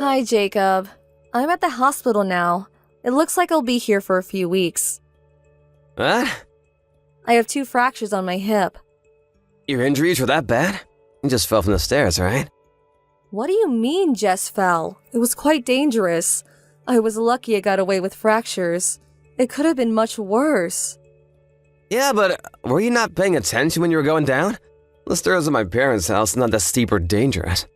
Hi, Jacob. I'm at the hospital now. It looks like I'll be here for a few weeks. What? I have 2 fractures on my hip. Your injuries were that bad? You just fell from the stairs, right? What do you mean, just fell? It was quite dangerous. I was lucky I got away with fractures. It could have been much worse. Yeah, but were you not paying attention when you were going down? The stairs at my parents' house are not that steep or dangerous.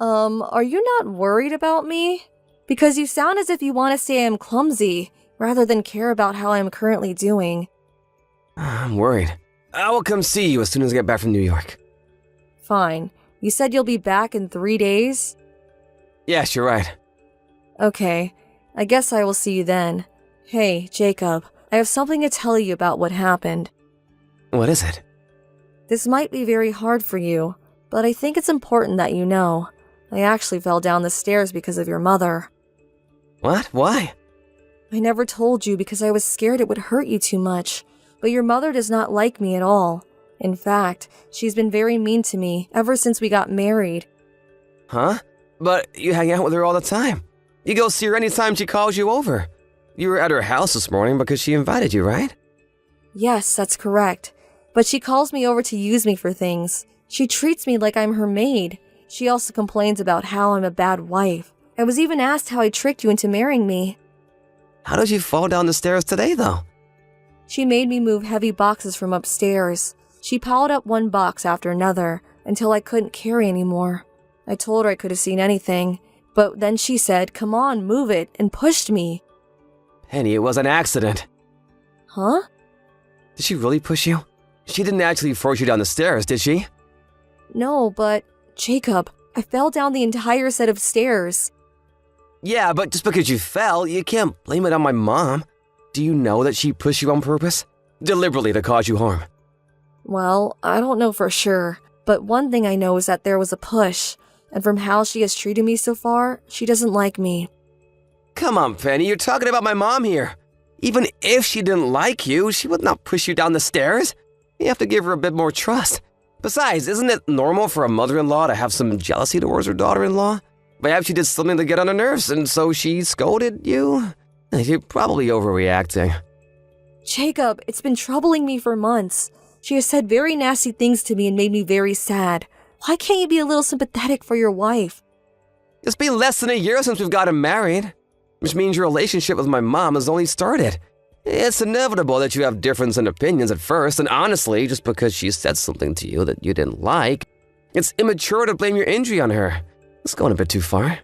Are you not worried about me? Because you sound as if you want to say I'm clumsy, rather than care about how I'm currently doing. I'm worried. I will come see you as soon as I get back from New York. Fine. You said you'll be back in 3 days? Yes, you're right. Okay. I guess I will see you then. Hey, Jacob, I have something to tell you about what happened. What is it? This might be very hard for you, but I think it's important that you know. I actually fell down the stairs because of your mother. What? Why? I never told you because I was scared it would hurt you too much, but your mother does not like me at all. In fact, she's been very mean to me ever since we got married. Huh? But you hang out with her all the time. You go see her anytime she calls you over. You were at her house this morning because she invited you, right? Yes, that's correct. But she calls me over to use me for things. She treats me like I'm her maid. She also complains about how I'm a bad wife. I was even asked how I tricked you into marrying me. How did you fall down the stairs today, though? She made me move heavy boxes from upstairs. She piled up one box after another until I couldn't carry anymore. I told her I could have seen anything, but then she said, "Come on, move it," and pushed me. Penny, it was an accident. Huh? Did she really push you? She didn't actually force you down the stairs, did she? No, but Jacob, I fell down the entire set of stairs. Yeah, but just because you fell, you can't blame it on my mom. Do you know that she pushed you on purpose? Deliberately to cause you harm? Well, I don't know for sure, but one thing I know is that there was a push, and from how she has treated me so far, she doesn't like me. Come on, Penny, you're talking about my mom here. Even if she didn't like you, she would not push you down the stairs. You have to give her a bit more trust. Besides, isn't it normal for a mother-in-law to have some jealousy towards her daughter-in-law? Perhaps she did something to get on her nerves, and so she scolded you? You're probably overreacting. Jacob, it's been troubling me for months. She has said very nasty things to me and made me very sad. Why can't you be a little sympathetic for your wife? It's been less than a year since we've gotten married, which means your relationship with my mom has only started. It's inevitable that you have difference in opinions at first, and honestly, just because she said something to you that you didn't like, it's immature to blame your injury on her. It's going a bit too far.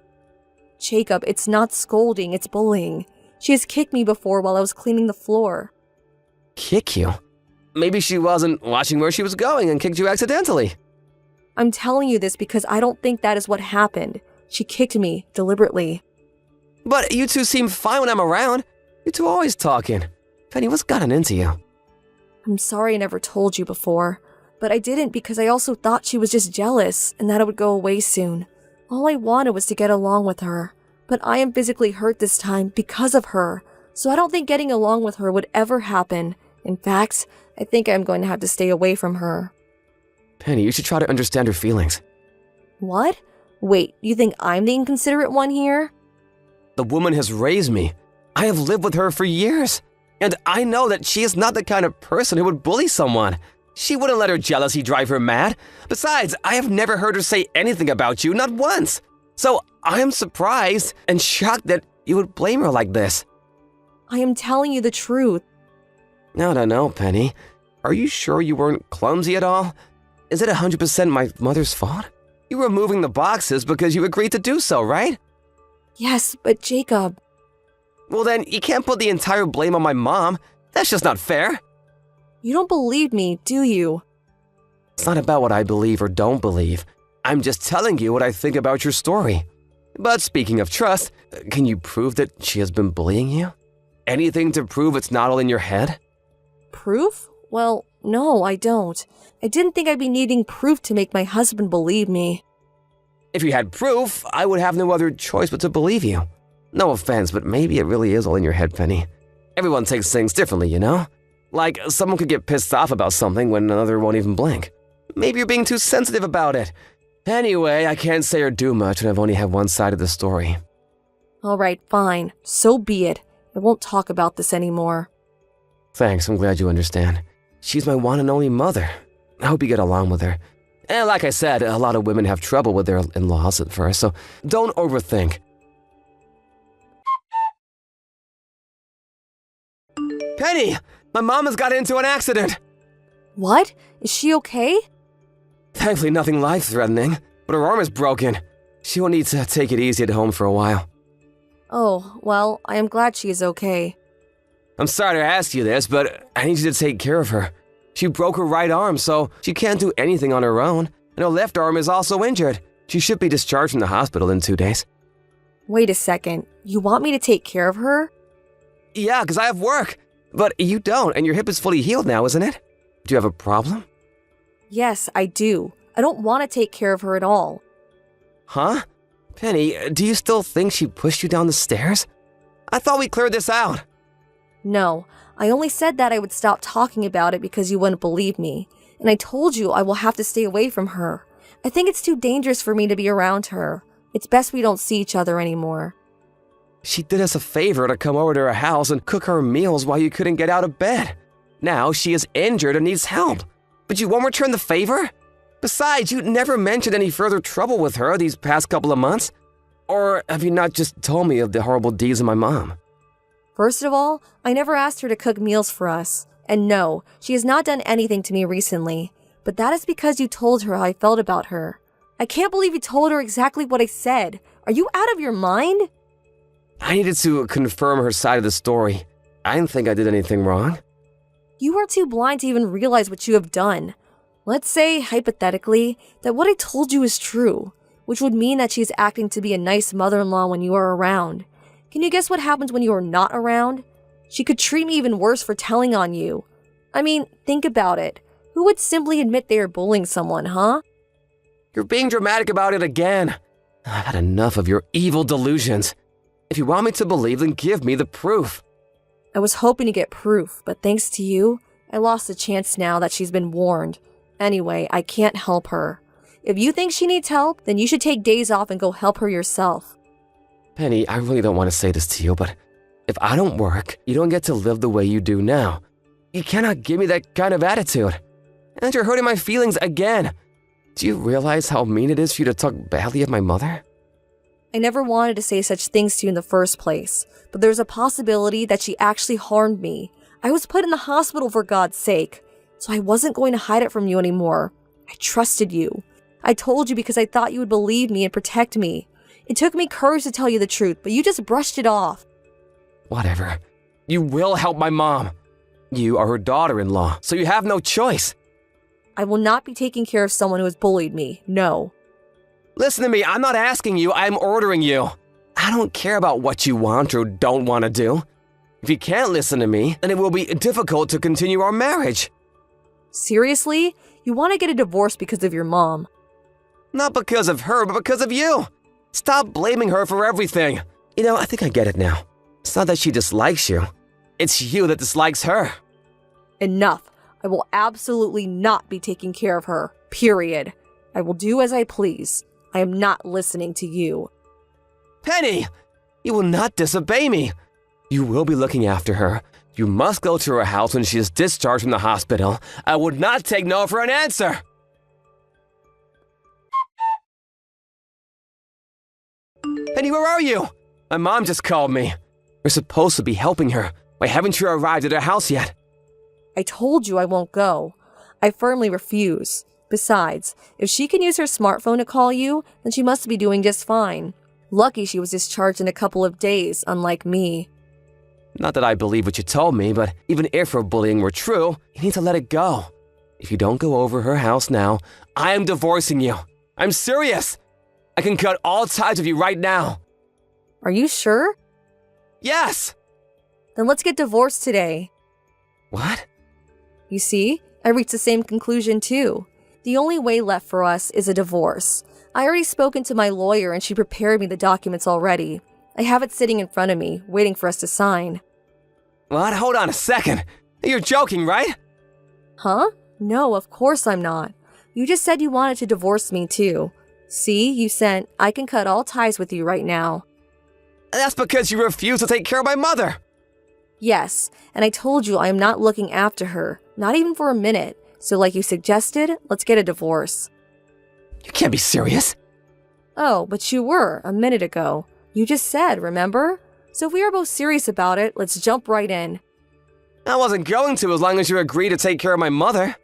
Jacob, it's not scolding, it's bullying. She has kicked me before while I was cleaning the floor. Kick you? Maybe she wasn't watching where she was going and kicked you accidentally. I'm telling you this because I don't think that is what happened. She kicked me deliberately. But you two seem fine when I'm around. You two always talking. Penny, what's gotten into you? I'm sorry I never told you before, but I didn't because I also thought she was just jealous and that it would go away soon. All I wanted was to get along with her, but I am physically hurt this time because of her, so I don't think getting along with her would ever happen. In fact, I think I'm going to have to stay away from her. Penny, you should try to understand her feelings. What? Wait, you think I'm the inconsiderate one here? The woman has raised me. I have lived with her for years, and I know that she is not the kind of person who would bully someone. She wouldn't let her jealousy drive her mad. Besides, I have never heard her say anything about you, not once. So I am surprised and shocked that you would blame her like this. I am telling you the truth. I don't know, Penny. Are you sure you weren't clumsy at all? Is it 100% my mother's fault? You were moving the boxes because you agreed to do so, right? Yes, but Jacob... Well then, you can't put the entire blame on my mom. That's just not fair. You don't believe me, do you? It's not about what I believe or don't believe. I'm just telling you what I think about your story. But speaking of trust, can you prove that she has been bullying you? Anything to prove it's not all in your head? Proof? Well, no, I don't. I didn't think I'd be needing proof to make my husband believe me. If you had proof, I would have no other choice but to believe you. No offense, but maybe it really is all in your head, Penny. Everyone takes things differently, you know? Like, someone could get pissed off about something when another won't even blink. Maybe you're being too sensitive about it. Anyway, I can't say or do much when I've only had one side of the story. Alright, fine. So be it. I won't talk about this anymore. Thanks, I'm glad you understand. She's my one and only mother. I hope you get along with her. And like I said, a lot of women have trouble with their in-laws at first, so don't overthink. Penny! My mom has got into an accident! What? Is she okay? Thankfully nothing life-threatening, but her arm is broken. She will need to take it easy at home for a while. Oh, well, I am glad she is okay. I'm sorry to ask you this, but I need you to take care of her. She broke her right arm, so she can't do anything on her own, and her left arm is also injured. She should be discharged from the hospital in 2 days. Wait a second. You want me to take care of her? Yeah, because I have work. But you don't, and your hip is fully healed now, isn't it? Do you have a problem? Yes, I do. I don't want to take care of her at all. Huh? Penny, do you still think she pushed you down the stairs? I thought we cleared this out. No, I only said that I would stop talking about it because you wouldn't believe me. And I told you I will have to stay away from her. I think it's too dangerous for me to be around her. It's best we don't see each other anymore. She did us a favor to come over to her house and cook her meals while you couldn't get out of bed. Now she is injured and needs help. But you won't return the favor? Besides, you never mentioned any further trouble with her these past couple of months. Or have you not just told me of the horrible deeds of my mom? First of all, I never asked her to cook meals for us. And no, she has not done anything to me recently. But that is because you told her how I felt about her. I can't believe you told her exactly what I said. Are you out of your mind? I needed to confirm her side of the story. I didn't think I did anything wrong. You are too blind to even realize what you have done. Let's say, hypothetically, that what I told you is true, which would mean that she is acting to be a nice mother-in-law when you are around. Can you guess what happens when you are not around? She could treat me even worse for telling on you. I mean, think about it. Who would simply admit they are bullying someone, huh? You're being dramatic about it again. I've had enough of your evil delusions. If you want me to believe, then give me the proof. I was hoping to get proof, but thanks to you, I lost the chance now that she's been warned. Anyway, I can't help her. If you think she needs help, then you should take days off and go help her yourself. Penny, I really don't want to say this to you, but if I don't work, you don't get to live the way you do now. You cannot give me that kind of attitude. And you're hurting my feelings again. Do you realize how mean it is for you to talk badly of my mother? I never wanted to say such things to you in the first place, but there's a possibility that she actually harmed me. I was put in the hospital for God's sake, so I wasn't going to hide it from you anymore. I trusted you. I told you because I thought you would believe me and protect me. It took me courage to tell you the truth, but you just brushed it off. Whatever. You will help my mom. You are her daughter-in-law, so you have no choice. I will not be taking care of someone who has bullied me, no. Listen to me, I'm not asking you, I'm ordering you. I don't care about what you want or don't want to do. If you can't listen to me, then it will be difficult to continue our marriage. Seriously? You want to get a divorce because of your mom? Not because of her, but because of you. Stop blaming her for everything. You know, I think I get it now. It's not that she dislikes you. It's you that dislikes her. Enough. I will absolutely not be taking care of her. Period. I will do as I please. I am not listening to you. Penny! You will not disobey me. You will be looking after her. You must go to her house when she is discharged from the hospital. I would not take no for an answer. Penny, where are you? My mom just called me. We're supposed to be helping her. Why haven't you arrived at her house yet? I told you I won't go. I firmly refuse. Besides, if she can use her smartphone to call you, then she must be doing just fine. Lucky she was discharged in a couple of days, unlike me. Not that I believe what you told me, but even if her bullying were true, you need to let it go. If you don't go over her house now, I am divorcing you. I'm serious. I can cut all ties with you right now. Are you sure? Yes! Then let's get divorced today. What? You see, I reached the same conclusion too. The only way left for us is a divorce. I already spoken to my lawyer and she prepared me the documents already. I have it sitting in front of me, waiting for us to sign. What? Hold on a second. You're joking, right? Huh? No, of course I'm not. You just said you wanted to divorce me too. See, you sent, I can cut all ties with you right now. That's because you refuse to take care of my mother. Yes, and I told you I am not looking after her, not even for a minute. So like you suggested, let's get a divorce. You can't be serious. Oh, but you were, a minute ago. You just said, remember? So if we are both serious about it, let's jump right in. I wasn't going to as long as you agreed to take care of my mother.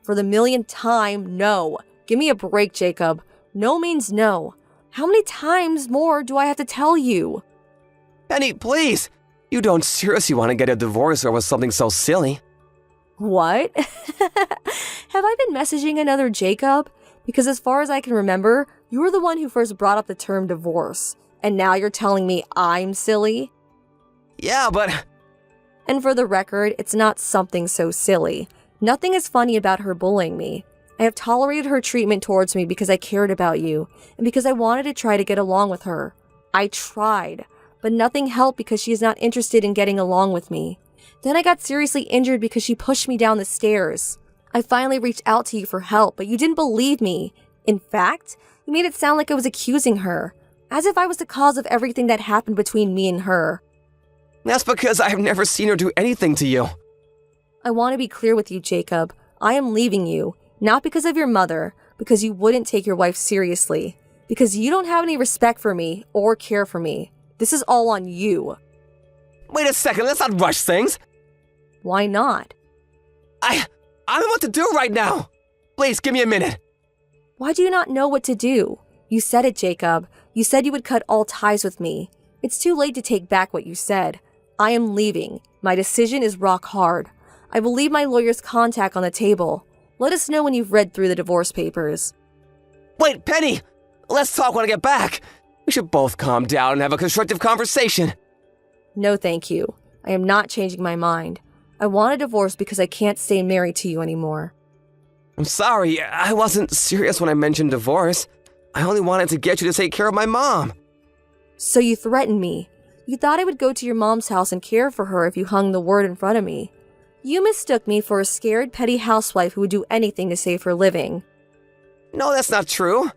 For the millionth time, no. Give me a break, Jacob. No means no. How many times more do I have to tell you? Penny, please. You don't seriously want to get a divorce over something so silly. What? Have I been messaging another Jacob? Because as far as I can remember, you were the one who first brought up the term divorce. And now you're telling me I'm silly? Yeah, but... And for the record, it's not something so silly. Nothing is funny about her bullying me. I have tolerated her treatment towards me because I cared about you, and because I wanted to try to get along with her. I tried, but nothing helped because she is not interested in getting along with me. Then I got seriously injured because she pushed me down the stairs. I finally reached out to you for help, but you didn't believe me. In fact, you made it sound like I was accusing her, as if I was the cause of everything that happened between me and her. That's because I have never seen her do anything to you. I want to be clear with you, Jacob. I am leaving you, not because of your mother, because you wouldn't take your wife seriously, because you don't have any respect for me or care for me. This is all on you. Wait a second, let's not rush things. Why not? I don't know what to do right now. Please, give me a minute. Why do you not know what to do? You said it, Jacob. You said you would cut all ties with me. It's too late to take back what you said. I am leaving. My decision is rock hard. I will leave my lawyer's contact on the table. Let us know when you've read through the divorce papers. Wait, Penny! Let's talk when I get back. We should both calm down and have a constructive conversation. No, thank you. I am not changing my mind. I want a divorce because I can't stay married to you anymore. I'm sorry, I wasn't serious when I mentioned divorce. I only wanted to get you to take care of my mom. So you threatened me. You thought I would go to your mom's house and care for her if you hung the word in front of me. You mistook me for a scared, petty housewife who would do anything to save her living. No, that's not true.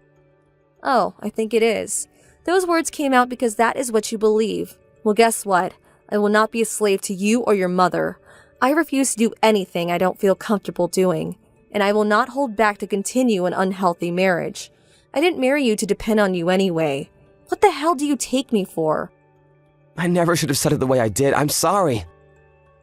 Oh, I think it is. Those words came out because that is what you believe. Well, guess what? I will not be a slave to you or your mother. I refuse to do anything I don't feel comfortable doing, and I will not hold back to continue an unhealthy marriage. I didn't marry you to depend on you anyway. What the hell do you take me for? I never should have said it the way I did. I'm sorry.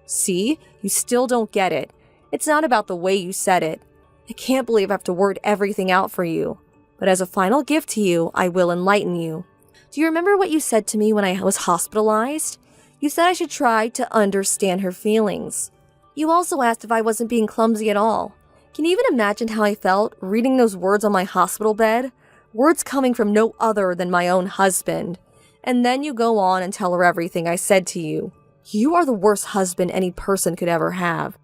See? You still don't get it. It's not about the way you said it. I can't believe I have to word everything out for you. But as a final gift to you, I will enlighten you. Do you remember what you said to me when I was hospitalized? You said I should try to understand her feelings. You also asked if I wasn't being clumsy at all. Can you even imagine how I felt reading those words on my hospital bed? Words coming from no other than my own husband. And then you go on and tell her everything I said to you. You are the worst husband any person could ever have.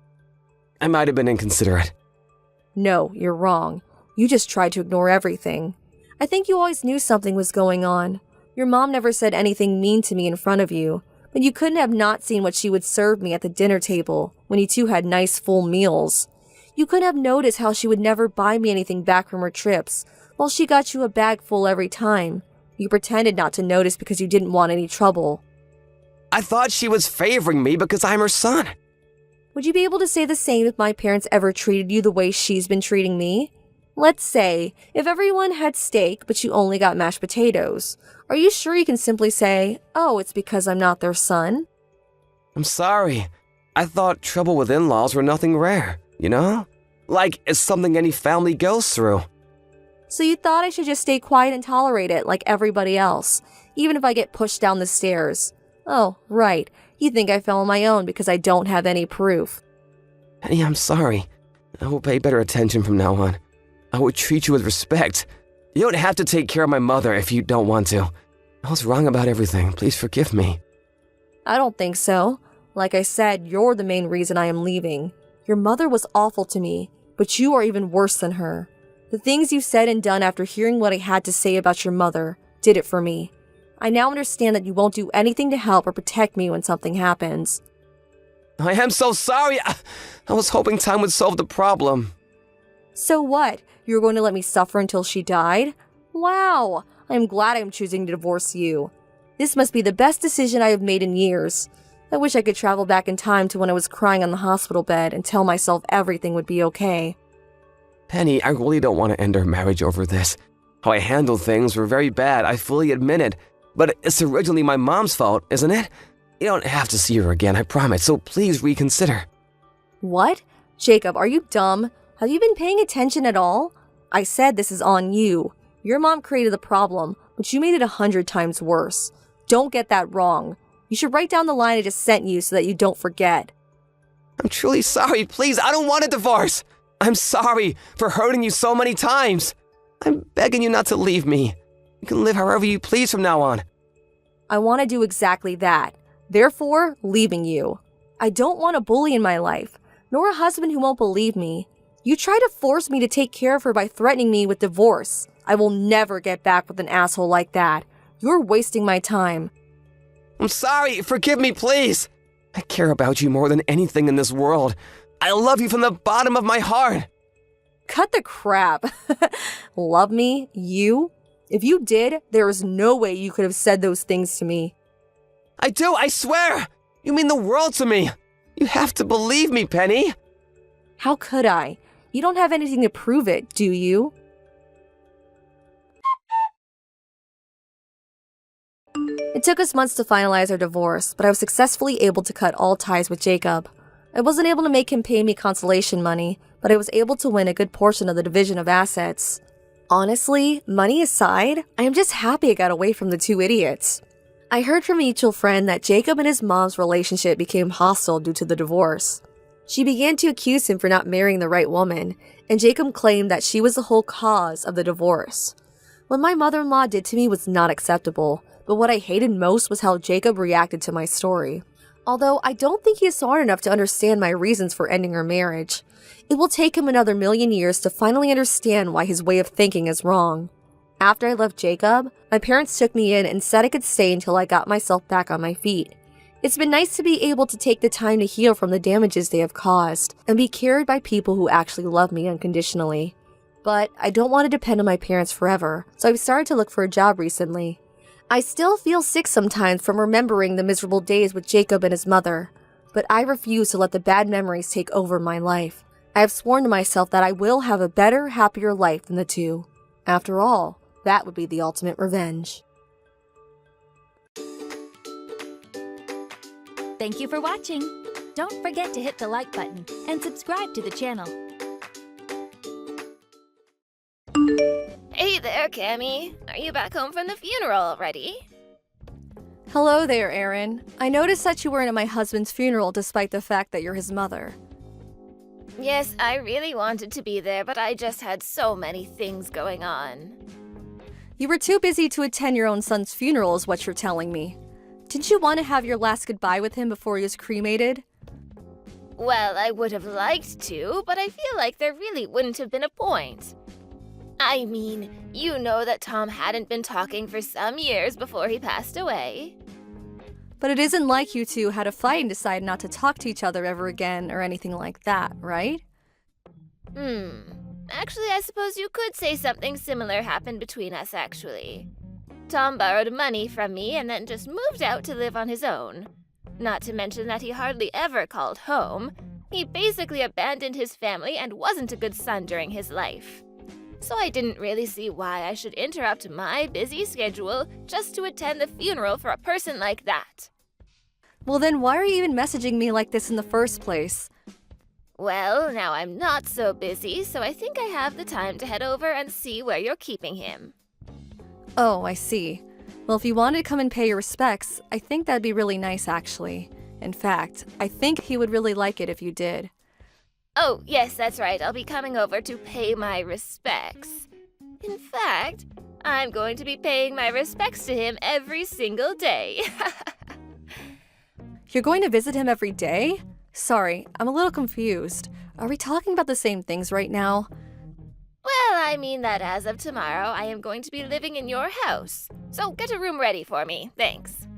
I might have been inconsiderate. No, you're wrong. You just tried to ignore everything. I think you always knew something was going on. Your mom never said anything mean to me in front of you, but you couldn't have not seen what she would serve me at the dinner table when you two had nice full meals. You couldn't have noticed how she would never buy me anything back from her trips, while she got you a bag full every time. You pretended not to notice because you didn't want any trouble. I thought she was favoring me because I'm her son. Would you be able to say the same if my parents ever treated you the way she's been treating me? Let's say, if everyone had steak but you only got mashed potatoes, are you sure you can simply say, oh, it's because I'm not their son? I'm sorry. I thought trouble with in-laws were nothing rare, you know? Like it's something any family goes through. So you thought I should just stay quiet and tolerate it like everybody else, even if I get pushed down the stairs. Oh, right. You think I fell on my own because I don't have any proof. Penny, I'm sorry. I will pay better attention from now on. I will treat you with respect. You don't have to take care of my mother if you don't want to. I was wrong about everything. Please forgive me. I don't think so. Like I said, you're the main reason I am leaving. Your mother was awful to me, but you are even worse than her. The things you said and done after hearing what I had to say about your mother did it for me. I now understand that you won't do anything to help or protect me when something happens. I am so sorry. I was hoping time would solve the problem. So what? You were going to let me suffer until she died? Wow, I'm glad I'm choosing to divorce you. This must be the best decision I have made in years. I wish I could travel back in time to when I was crying on the hospital bed and tell myself everything would be okay. Penny, I really don't want to end our marriage over this. How I handled things were very bad, I fully admit it. But it's originally my mom's fault, isn't it? You don't have to see her again, I promise, so please reconsider. What? Jacob, are you dumb? Have you been paying attention at all? I said this is on you. Your mom created the problem, but you made it 100 times worse. Don't get that wrong. You should write down the line I just sent you so that you don't forget. I'm truly sorry, please, I don't want a divorce. I'm sorry for hurting you so many times. I'm begging you not to leave me. You can live however you please from now on. I want to do exactly that. Therefore, leaving you. I don't want a bully in my life, nor a husband who won't believe me. You try to force me to take care of her by threatening me with divorce. I will never get back with an asshole like that. You're wasting my time. I'm sorry, forgive me, please. I care about you more than anything in this world. I love you from the bottom of my heart. Cut the crap. Love me? You? If you did, there is no way you could have said those things to me. I do, I swear. You mean the world to me. You have to believe me, Penny. How could I? You don't have anything to prove it, do you? It took us months to finalize our divorce, but I was successfully able to cut all ties with Jacob. I wasn't able to make him pay me consolation money, but I was able to win a good portion of the division of assets. Honestly, money aside, I am just happy I got away from the two idiots. I heard from a mutual friend that Jacob and his mom's relationship became hostile due to the divorce. She began to accuse him for not marrying the right woman, and Jacob claimed that she was the whole cause of the divorce. What my mother-in-law did to me was not acceptable, but what I hated most was how Jacob reacted to my story. Although I don't think he is smart enough to understand my reasons for ending our marriage. It will take him another million years to finally understand why his way of thinking is wrong. After I left Jacob, my parents took me in and said I could stay until I got myself back on my feet. It's been nice to be able to take the time to heal from the damages they have caused and be cared by people who actually love me unconditionally. But I don't want to depend on my parents forever, so I've started to look for a job recently. I still feel sick sometimes from remembering the miserable days with Jacob and his mother, but I refuse to let the bad memories take over my life. I have sworn to myself that I will have a better, happier life than the two. After all, that would be the ultimate revenge. Thank you for watching. Don't forget to hit the like button and subscribe to the channel. Hey there, Cammy. Are you back home from the funeral already? Hello there, Aaron. I noticed that you weren't at my husband's funeral despite the fact that you're his mother. Yes, I really wanted to be there, but I just had so many things going on. You were too busy to attend your own son's funeral is what you're telling me. Didn't you want to have your last goodbye with him before he was cremated? Well, I would have liked to, but I feel like there really wouldn't have been a point. I mean, you know that Tom hadn't been talking for some years before he passed away. But it isn't like you two had a fight and decided not to talk to each other ever again or anything like that, right? Actually, I suppose you could say something similar happened between us, actually. Tom borrowed money from me and then just moved out to live on his own. Not to mention that he hardly ever called home. He basically abandoned his family and wasn't a good son during his life. So I didn't really see why I should interrupt my busy schedule just to attend the funeral for a person like that. Well then why are you even messaging me like this in the first place? Well, now I'm not so busy, so I think I have the time to head over and see where you're keeping him. Oh, I see. Well, if you wanted to come and pay your respects, I think that'd be really nice actually. In fact, I think he would really like it if you did. Oh, yes, that's right. I'll be coming over to pay my respects. In fact, I'm going to be paying my respects to him every single day. You're going to visit him every day? Sorry, I'm a little confused. Are we talking about the same things right now? Well, I mean that as of tomorrow, I am going to be living in your house. So get a room ready for me. Thanks.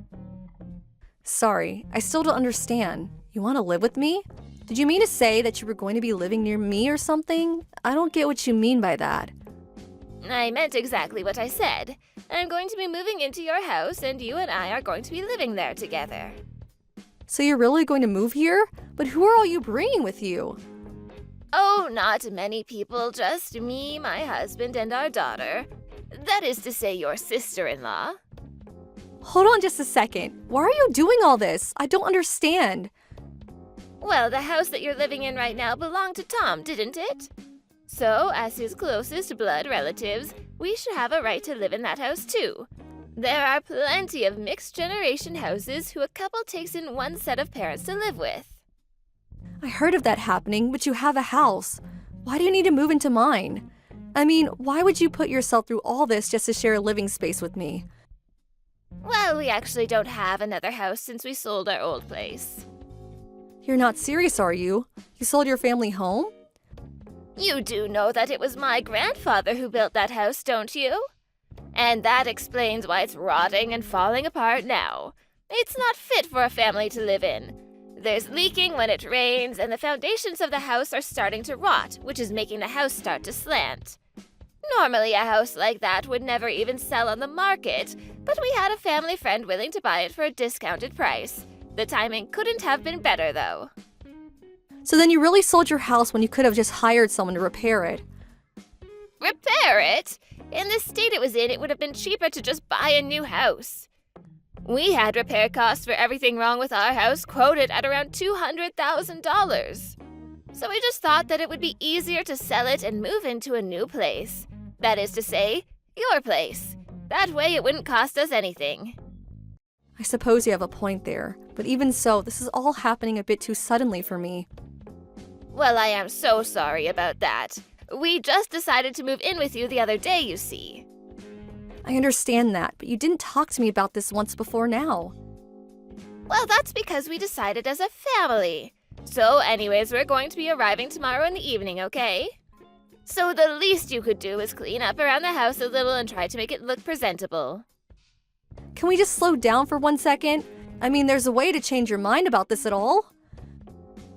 Sorry, I still don't understand. You want to live with me? Did you mean to say that you were going to be living near me or something? I don't get what you mean by that. I meant exactly what I said. I'm going to be moving into your house, and you and I are going to be living there together. So you're really going to move here? But who are all you bringing with you? Oh, not many people, just me, my husband, and our daughter. That is to say, your sister-in-law. Hold on just a second. Why are you doing all this? I don't understand. Well, the house that you're living in right now belonged to Tom, didn't it? So, as his closest blood relatives, we should have a right to live in that house too. There are plenty of mixed-generation houses who a couple takes in one set of parents to live with. I heard of that happening, but you have a house. Why do you need to move into mine? I mean, why would you put yourself through all this just to share a living space with me? Well, we actually don't have another house since we sold our old place. You're not serious, are you? You sold your family home? You do know that it was my grandfather who built that house, don't you? And that explains why it's rotting and falling apart now. It's not fit for a family to live in. There's leaking when it rains, and the foundations of the house are starting to rot, which is making the house start to slant. Normally, a house like that would never even sell on the market, but we had a family friend willing to buy it for a discounted price. The timing couldn't have been better, though. So then you really sold your house when you could have just hired someone to repair it. Repair it? In the state it was in, it would have been cheaper to just buy a new house. We had repair costs for everything wrong with our house quoted at around $200,000. So we just thought that it would be easier to sell it and move into a new place. That is to say, your place. That way it wouldn't cost us anything. I suppose you have a point there, but even so, this is all happening a bit too suddenly for me. Well, I am so sorry about that. We just decided to move in with you the other day, you see. I understand that, but you didn't talk to me about this once before now. Well, that's because we decided as a family. So anyways, we're going to be arriving tomorrow in the evening, okay? So the least you could do is clean up around the house a little and try to make it look presentable. Can we just slow down for 1 second? I mean, there's a way to change your mind about this at all?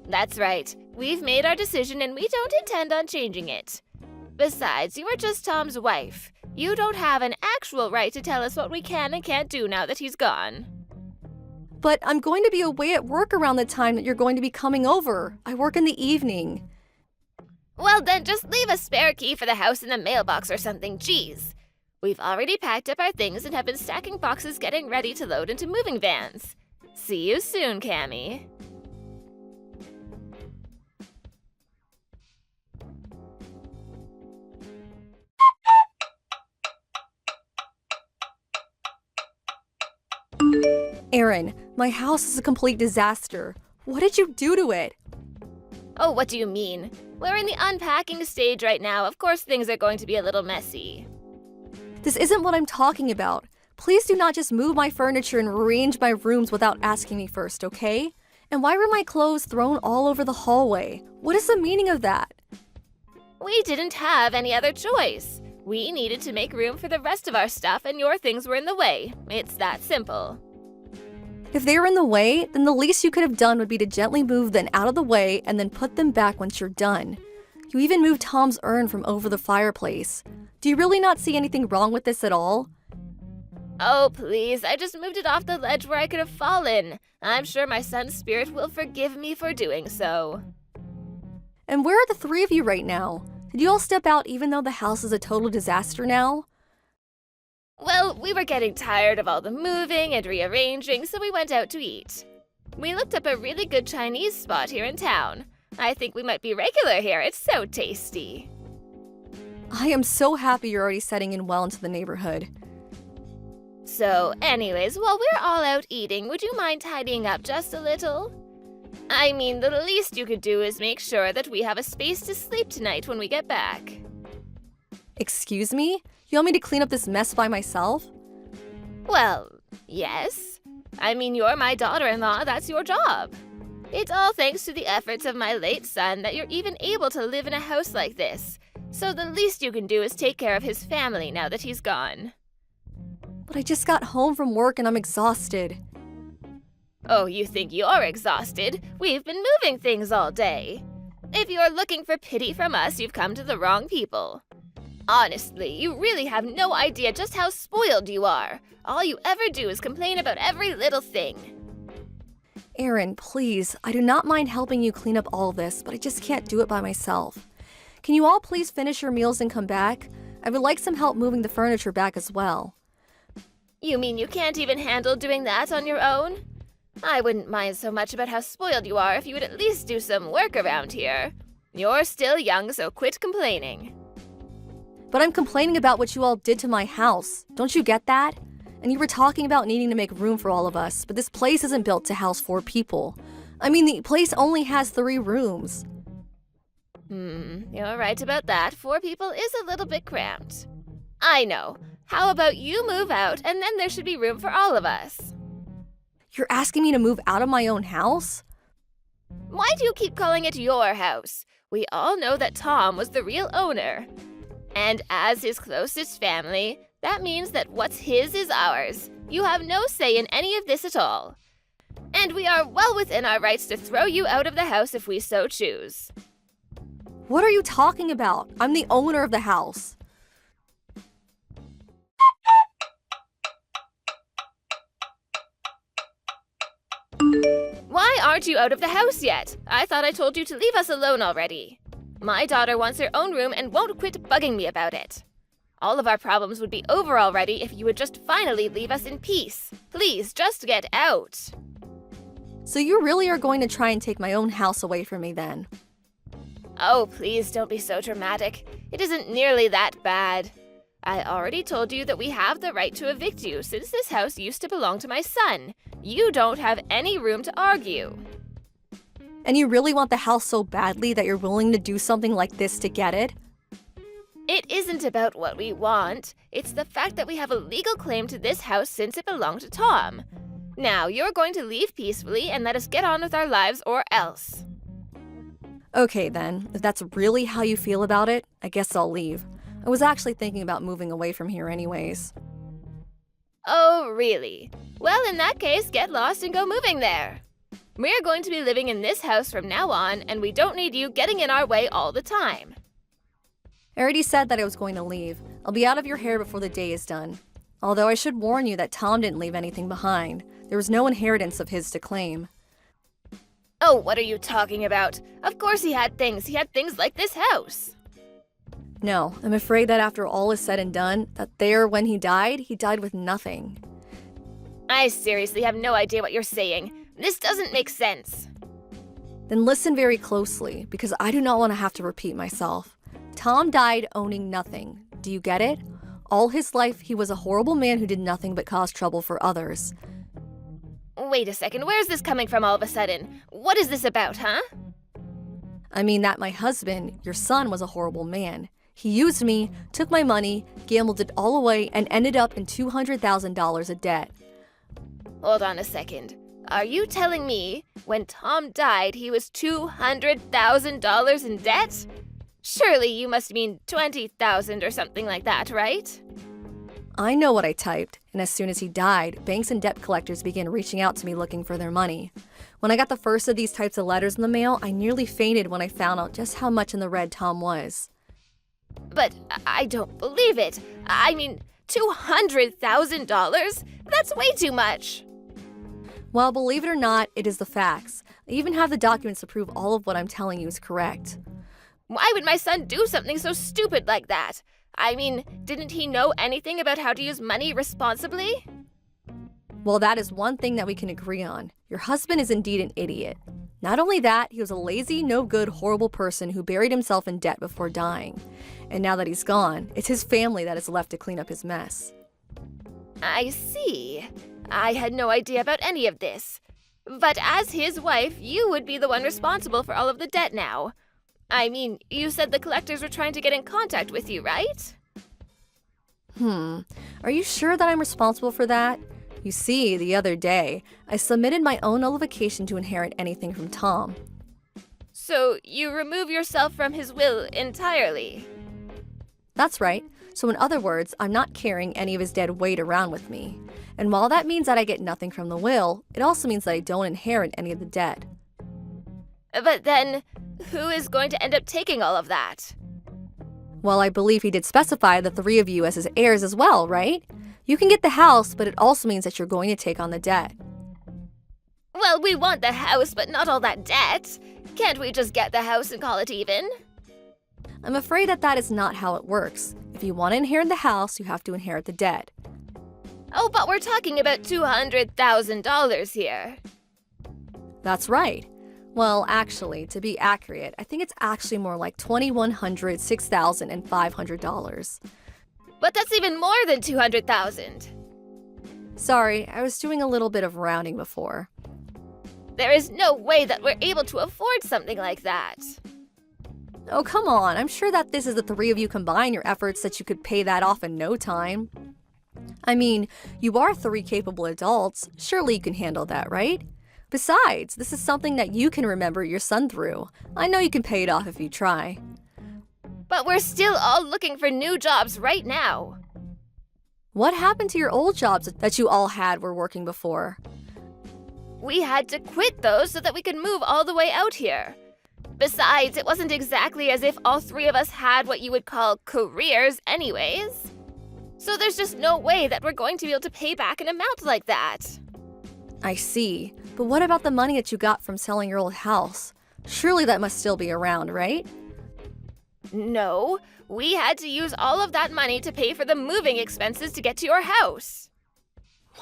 That's right. We've made our decision and we don't intend on changing it. Besides, you are just Tom's wife. You don't have an actual right to tell us what we can and can't do now that he's gone. But I'm going to be away at work around the time that you're going to be coming over. I work in the evening. Well, then just leave a spare key for the house in the mailbox or something, jeez. We've already packed up our things and have been stacking boxes getting ready to load into moving vans. See you soon, Cammy. Aaron, my house is a complete disaster. What did you do to it? Oh, what do you mean? We're in the unpacking stage right now. Of course things are going to be a little messy. This isn't what I'm talking about. Please do not just move my furniture and rearrange my rooms without asking me first, okay? And why were my clothes thrown all over the hallway? What is the meaning of that? We didn't have any other choice. We needed to make room for the rest of our stuff and your things were in the way. It's that simple. If they were in the way, then the least you could have done would be to gently move them out of the way and then put them back once you're done. You even moved Tom's urn from over the fireplace. Do you really not see anything wrong with this at all? Oh, please, I just moved it off the ledge where I could have fallen. I'm sure my son's spirit will forgive me for doing so. And where are the three of you right now? Did you all step out even though the house is a total disaster now? Well, we were getting tired of all the moving and rearranging, so we went out to eat. We looked up a really good Chinese spot here in town. I think we might be regular here. It's so tasty. I am so happy you're already setting in well into the neighborhood. So, anyways, while we're all out eating, would you mind tidying up just a little? I mean, the least you could do is make sure that we have a space to sleep tonight when we get back. Excuse me? You want me to clean up this mess by myself? Well, yes. I mean, you're my daughter-in-law, that's your job. It's all thanks to the efforts of my late son that you're even able to live in a house like this. So the least you can do is take care of his family now that he's gone. But I just got home from work and I'm exhausted. Oh, you think you're exhausted? We've been moving things all day. If you're looking for pity from us, you've come to the wrong people. Honestly, you really have no idea just how spoiled you are. All you ever do is complain about every little thing. Erin, please, I do not mind helping you clean up all this, but I just can't do it by myself. Can you all please finish your meals and come back? I would like some help moving the furniture back as well. You mean you can't even handle doing that on your own? I wouldn't mind so much about how spoiled you are if you would at least do some work around here. You're still young, so quit complaining. But I'm complaining about what you all did to my house. Don't you get that? And you were talking about needing to make room for all of us, but this place isn't built to house 4 people. I mean, the place only has 3 rooms. You're right about that. 4 people is a little bit cramped. I know. How about you move out, and then there should be room for all of us? You're asking me to move out of my own house? Why do you keep calling it your house? We all know that Tom was the real owner. And as his closest family, that means that what's his is ours. You have no say in any of this at all. And we are well within our rights to throw you out of the house if we so choose. What are you talking about? I'm the owner of the house. Why aren't you out of the house yet? I thought I told you to leave us alone already. My daughter wants her own room and won't quit bugging me about it. All of our problems would be over already if you would just finally leave us in peace. Please, just get out. So you really are going to try and take my own house away from me then? Oh, please don't be so dramatic. It isn't nearly that bad. I already told you that we have the right to evict you since this house used to belong to my son. You don't have any room to argue. And you really want the house so badly that you're willing to do something like this to get it? It isn't about what we want. It's the fact that we have a legal claim to this house since it belonged to Tom. Now, you're going to leave peacefully and let us get on with our lives or else. Okay then, if that's really how you feel about it, I guess I'll leave. I was actually thinking about moving away from here anyways. Oh, really? Well, in that case, get lost and go moving there. We're going to be living in this house from now on, and we don't need you getting in our way all the time. I already said that I was going to leave. I'll be out of your hair before the day is done. Although I should warn you that Tom didn't leave anything behind. There was no inheritance of his to claim. Oh, what are you talking about? Of course he had things. He had things like this house. No, I'm afraid that after all is said and done, when he died with nothing. I seriously have no idea what you're saying. This doesn't make sense. Then listen very closely, because I do not want to have to repeat myself. Tom died owning nothing. Do you get it? All his life, he was a horrible man who did nothing but cause trouble for others. Wait a second, where's this coming from all of a sudden? What is this about, huh? I mean that my husband, your son, was a horrible man. He used me, took my money, gambled it all away, and ended up in $200,000 of debt. Hold on a second. Are you telling me when Tom died he was $200,000 in debt? Surely you must mean 20,000 or something like that, right? I know what I typed, and as soon as he died, banks and debt collectors began reaching out to me looking for their money. When I got the first of these types of letters in the mail, I nearly fainted when I found out just how much in the red Tom was. But I don't believe it. I mean, $200,000? That's way too much. Well, believe it or not, it is the facts. I even have the documents to prove all of what I'm telling you is correct. Why would my son do something so stupid like that? I mean, didn't he know anything about how to use money responsibly? Well, that is one thing that we can agree on. Your husband is indeed an idiot. Not only that, he was a lazy, no-good, horrible person who buried himself in debt before dying. And now that he's gone, it's his family that is left to clean up his mess. I see. I had no idea about any of this. But as his wife, you would be the one responsible for all of the debt now. I mean, you said the collectors were trying to get in contact with you, right? Are you sure that I'm responsible for that? You see, the other day, I submitted my own nullification to inherit anything from Tom. So you remove yourself from his will entirely? That's right. So in other words, I'm not carrying any of his dead weight around with me. And while that means that I get nothing from the will, it also means that I don't inherit any of the debt. But then, who is going to end up taking all of that? Well, I believe he did specify the three of you as his heirs as well, right? You can get the house, but it also means that you're going to take on the debt. Well, we want the house, but not all that debt. Can't we just get the house and call it even? I'm afraid that that is not how it works. If you want to inherit the house, you have to inherit the debt. Oh, but we're talking about $200,000 here. That's right. Well, actually, to be accurate, I think it's actually more like $2,100, $6,500. But that's even more than $200,000. Sorry, I was doing a little bit of rounding before. There is no way that we're able to afford something like that. Oh, come on. I'm sure that this is the three of you combine your efforts that you could pay that off in no time. I mean, you are three capable adults. Surely you can handle that, right? Besides, this is something that you can remember your son through. I know you can pay it off if you try. But we're still all looking for new jobs right now. What happened to your old jobs that you all had were working before? We had to quit those so that we could move all the way out here. Besides, it wasn't exactly as if all three of us had what you would call careers anyways. So there's just no way that we're going to be able to pay back an amount like that. I see. But what about the money that you got from selling your old house? Surely that must still be around, right? No, we had to use all of that money to pay for the moving expenses to get to your house.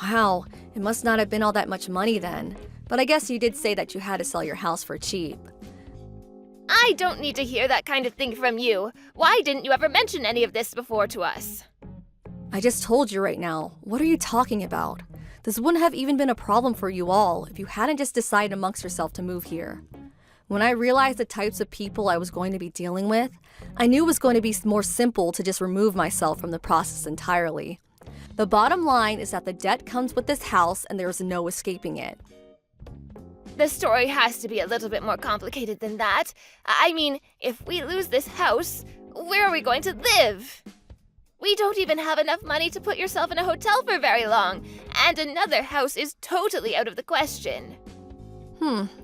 Wow, it must not have been all that much money then. But I guess you did say that you had to sell your house for cheap. I don't need to hear that kind of thing from you. Why didn't you ever mention any of this before to us? I just told you right now. What are you talking about? This wouldn't have even been a problem for you all if you hadn't just decided amongst yourself to move here. When I realized the types of people I was going to be dealing with, I knew it was going to be more simple to just remove myself from the process entirely. The bottom line is that the debt comes with this house and there is no escaping it. The story has to be a little bit more complicated than that. I mean, if we lose this house, where are we going to live? We don't even have enough money to put yourself in a hotel for very long, and another house is totally out of the question.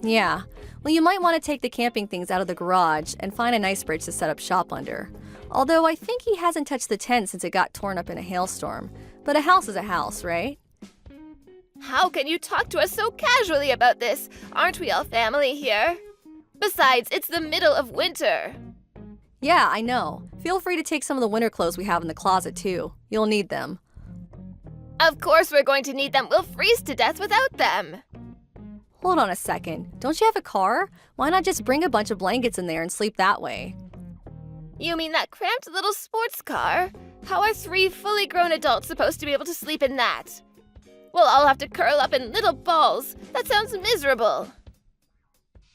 Yeah. Well, you might want to take the camping things out of the garage and find a nice bridge to set up shop under. Although I think he hasn't touched the tent since it got torn up in a hailstorm. But a house is a house, right? How can you talk to us so casually about this? Aren't we all family here? Besides, it's the middle of winter. Yeah, I know. Feel free to take some of the winter clothes we have in the closet too. You'll need them. Of course we're going to need them. We'll freeze to death without them. Hold on a second. Don't you have a car? Why not just bring a bunch of blankets in there and sleep that way? You mean that cramped little sports car? How are three fully grown adults supposed to be able to sleep in that? We'll all have to curl up in little balls. That sounds miserable.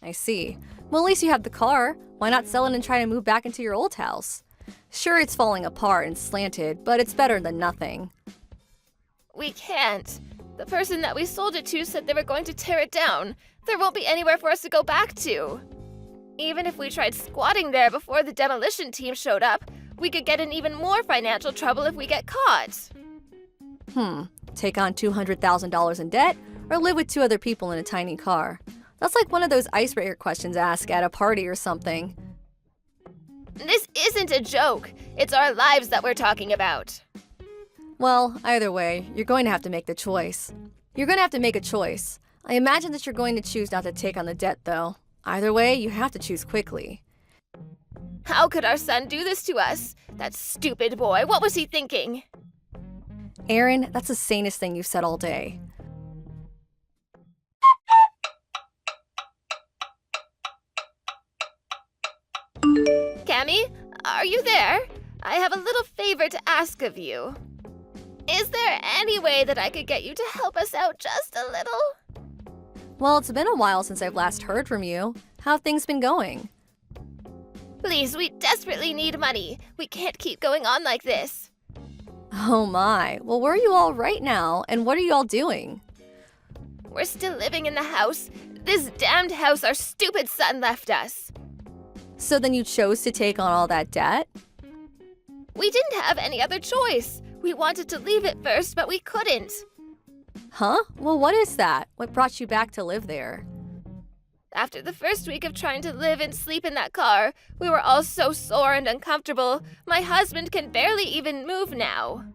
I see. Well, at least you have the car. Why not sell it and try to move back into your old house? Sure, it's falling apart and slanted, but it's better than nothing. We can't. The person that we sold it to said they were going to tear it down. There won't be anywhere for us to go back to. Even if we tried squatting there before the demolition team showed up, we could get in even more financial trouble if we get caught. Take on $200,000 in debt or live with two other people in a tiny car? That's like one of those icebreaker questions asked at a party or something. This isn't a joke. It's our lives that we're talking about. Well, either way, you're going to have to make the choice. You're going to have to make a choice. I imagine that you're going to choose not to take on the debt, though. Either way, you have to choose quickly. How could our son do this to us? That stupid boy, what was he thinking? Aaron, that's the sanest thing you've said all day. Cammy, are you there? I have a little favor to ask of you. Is there any way that I could get you to help us out just a little? Well, it's been a while since I've last heard from you. How have things been going? Please, we desperately need money. We can't keep going on like this. Oh my. Well, where are you all right now, and what are you all doing? We're still living in the house. This damned house our stupid son left us. So then you chose to take on all that debt? We didn't have any other choice. We wanted to leave it first, but we couldn't. Huh? Well, what is that? What brought you back to live there? After the first week of trying to live and sleep in that car, we were all so sore and uncomfortable. My husband can barely even move now.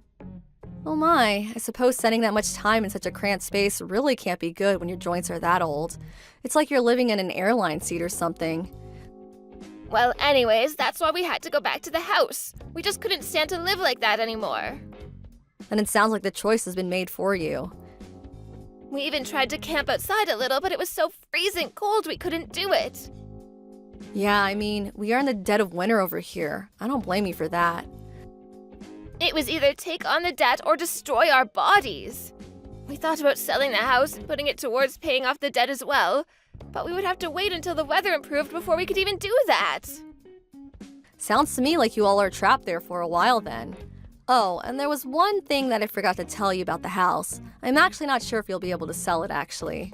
Oh my, I suppose spending that much time in such a cramped space really can't be good when your joints are that old. It's like you're living in an airline seat or something. Well, anyways, that's why we had to go back to the house. We just couldn't stand to live like that anymore. And it sounds like the choice has been made for you. We even tried to camp outside a little, but it was so freezing cold we couldn't do it. Yeah, I mean, we are in the dead of winter over here. I don't blame you for that. It was either take on the debt or destroy our bodies. We thought about selling the house and putting it towards paying off the debt as well, but we would have to wait until the weather improved before we could even do that. Sounds to me like you all are trapped there for a while then. Oh, and there was one thing that I forgot to tell you about the house. I'm actually not sure if you'll be able to sell it, actually.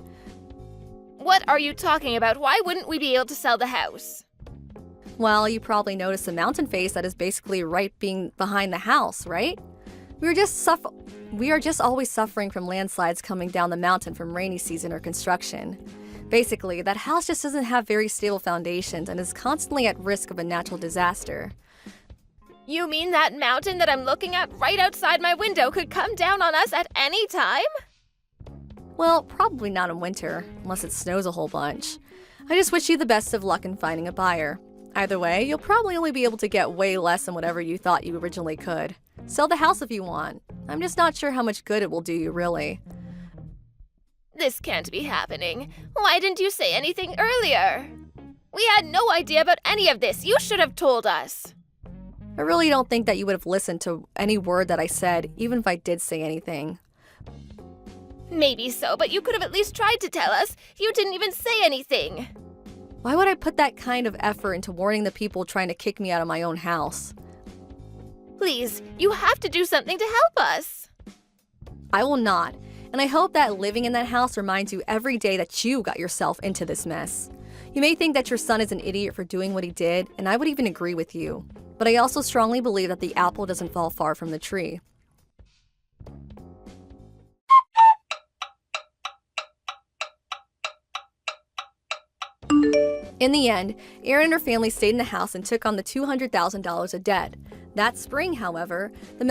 What are you talking about? Why wouldn't we be able to sell the house? Well, you probably noticed the mountain face that is basically right being behind the house, right? We are just always suffering from landslides coming down the mountain from rainy season or construction. Basically, that house just doesn't have very stable foundations and is constantly at risk of a natural disaster. You mean that mountain that I'm looking at right outside my window could come down on us at any time? Well, probably not in winter, unless it snows a whole bunch. I just wish you the best of luck in finding a buyer. Either way, you'll probably only be able to get way less than whatever you thought you originally could. Sell the house if you want. I'm just not sure how much good it will do you, really. This can't be happening. Why didn't you say anything earlier? We had no idea about any of this. You should have told us. I really don't think that you would have listened to any word that I said, even if I did say anything. Maybe so, but you could have at least tried to tell us. You didn't even say anything. Why would I put that kind of effort into warning the people trying to kick me out of my own house? Please, you have to do something to help us. I will not, and I hope that living in that house reminds you every day that you got yourself into this mess. You may think that your son is an idiot for doing what he did, and I would even agree with you. But I also strongly believe that the apple doesn't fall far from the tree. In the end, Erin and her family stayed in the house and took on the $200,000 of debt. That spring, however, the